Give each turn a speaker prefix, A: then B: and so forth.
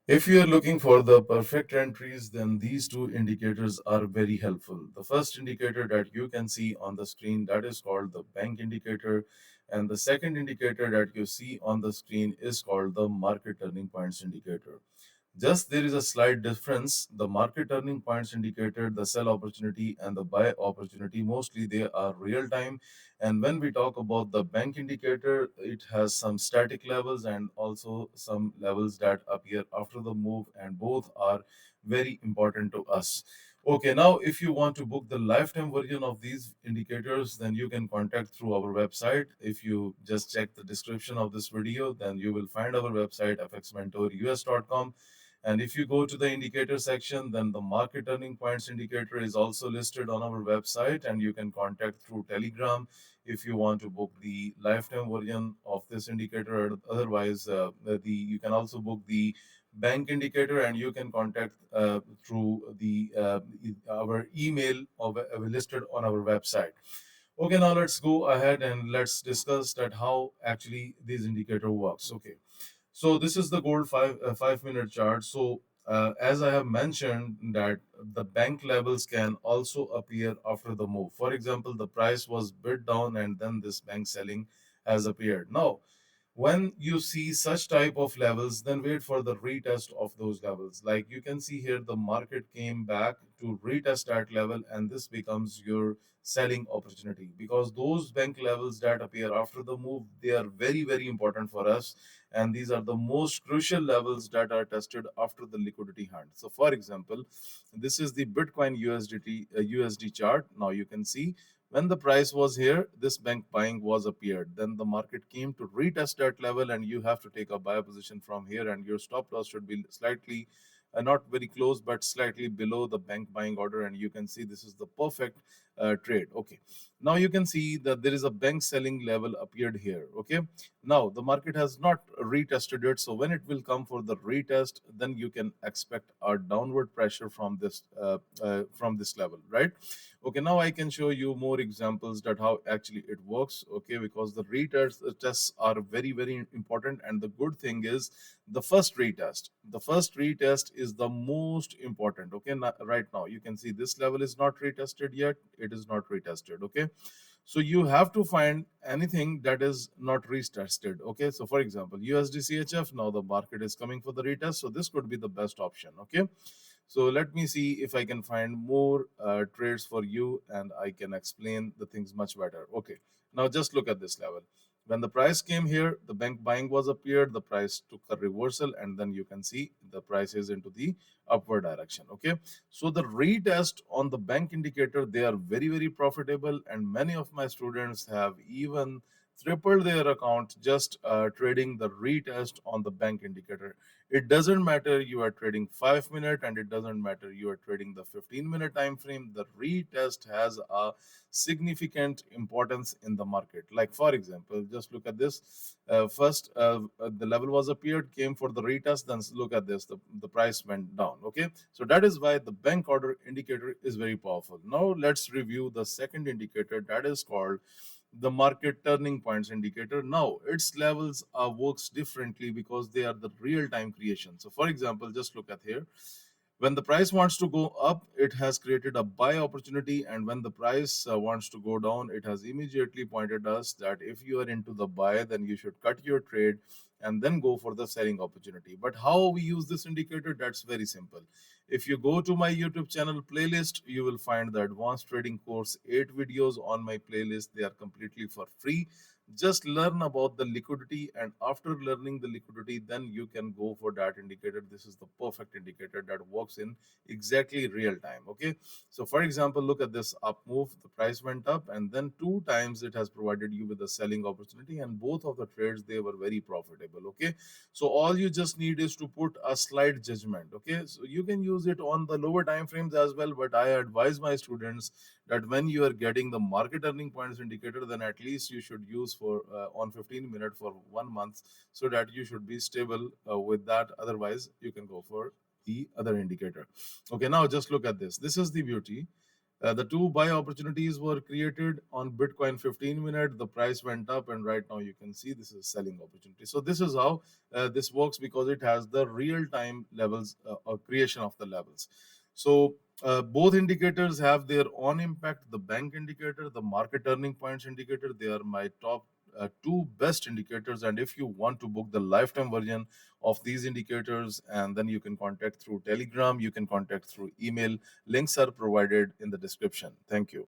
A: If you are looking for the perfect entries, then these two indicators are very helpful. The first indicator that you can see on the screen, that is called the bank indicator, and the second indicator that you see on the screen is called the market turning points indicator. Just there is a slight difference. The market turning points indicator, the sell opportunity and the buy opportunity, mostly they are real time. And when we talk about the bank indicator, it has some static levels and also some levels that appear after the move, and both are very important to us. Okay, now if you want to book the lifetime version of these indicators, then you can contact through our website. If you just check the description of this video, then you will find our website fxmentorus.com. And if you go to the indicator section, then the market turning points indicator is also listed on our website, and you can contact through Telegram if you want to book the lifetime version of this indicator. Otherwise, the you can also book the bank indicator, and you can contact through the our email listed on our website. Okay, now let's go ahead and let's discuss that how actually this indicator works. Okay, so this is the gold 5 minute chart. So as I have mentioned that the bank levels can also appear after the move. For example, the price was bid down and then this bank selling has appeared. Now, when you see such type of levels, then wait for the retest of those levels. Like you can see here, the market came back to retest that level, and this becomes your selling opportunity, because those bank levels that appear after the move, they are very very important for us, and these are the most crucial levels that are tested after the liquidity hunt. So for example, this is the Bitcoin USD chart. Now you can see when the price was here, this bank buying was appeared. Then the market came to retest that level, and you have to take a buy position from here, and your stop loss should be slightly not very close, but slightly below the bank buying order. And you can see this is the perfect trade. Okay, now you can see that there is a bank selling level appeared here. Okay, now the market has not retested it, so when it will come for the retest, then you can expect a downward pressure from this level, right? Okay, now I can show you more examples that how actually it works. Okay, because the tests are very very important, and the good thing is the first retest is the most important. Okay, right now you can see this level is not retested yet, it is not retested. Okay, so you have to find anything that is not retested. Okay, so for example, USD now the market is coming for the retest, so this could be the best option. Okay, so let me see if I can find more trades for you, and I can explain the things much better. Okay, now just look at this level. When the price came here, the bank buying was appeared, the price took a reversal, and then you can see the price is into the upward direction. Okay, so the retest on the bank indicator, they are very very profitable, and many of my students have even tripled their account just trading the retest on the bank indicator. It doesn't matter you are trading 5 minute, and it doesn't matter you are trading the 15-minute time frame. The retest has a significant importance in the market. Like for example, just look at this. First, the level was appeared, came for the retest. Then look at this. The price went down. Okay, so that is why the bank order indicator is very powerful. Now let's review the second indicator, that is called the market turning points indicator. Now its levels works differently because they are the real time creation. So for example, just look at here. When the price wants to go up, it has created a buy opportunity, and when the price wants to go down, it has immediately pointed us that if you are into the buy, then you should cut your trade and then go for the selling opportunity. But how we use this indicator, that's very simple. If you go to my YouTube channel playlist, you will find the advanced trading course 8 videos on my playlist. They are completely for free. Just learn about the liquidity, and after learning the liquidity, then you can go for that indicator. This is the perfect indicator that works in exactly real time. Okay, so for example, look at this up move. The price went up, and then two times it has provided you with a selling opportunity, and both of the trades, they were very profitable. Okay, so all you just need is to put a slight judgment. Okay, so you can use it on the lower time frames as well, but I advise my students that when you are getting the market earning points indicator, then at least you should use for on 15 minute for 1 month, so that you should be stable with that. Otherwise you can go for the other indicator. Okay, now just look at this. This is the beauty. The two buy opportunities were created on Bitcoin 15 minute. The price went up, and right now you can see this is selling opportunity. So this is how this works, because it has the real time levels or creation of the levels. So both indicators have their own impact. The bank indicator, the market turning points indicator, they are my top two best indicators. And if you want to book the lifetime version of these indicators, and then you can contact through Telegram, you can contact through email. Links are provided in the description. Thank you.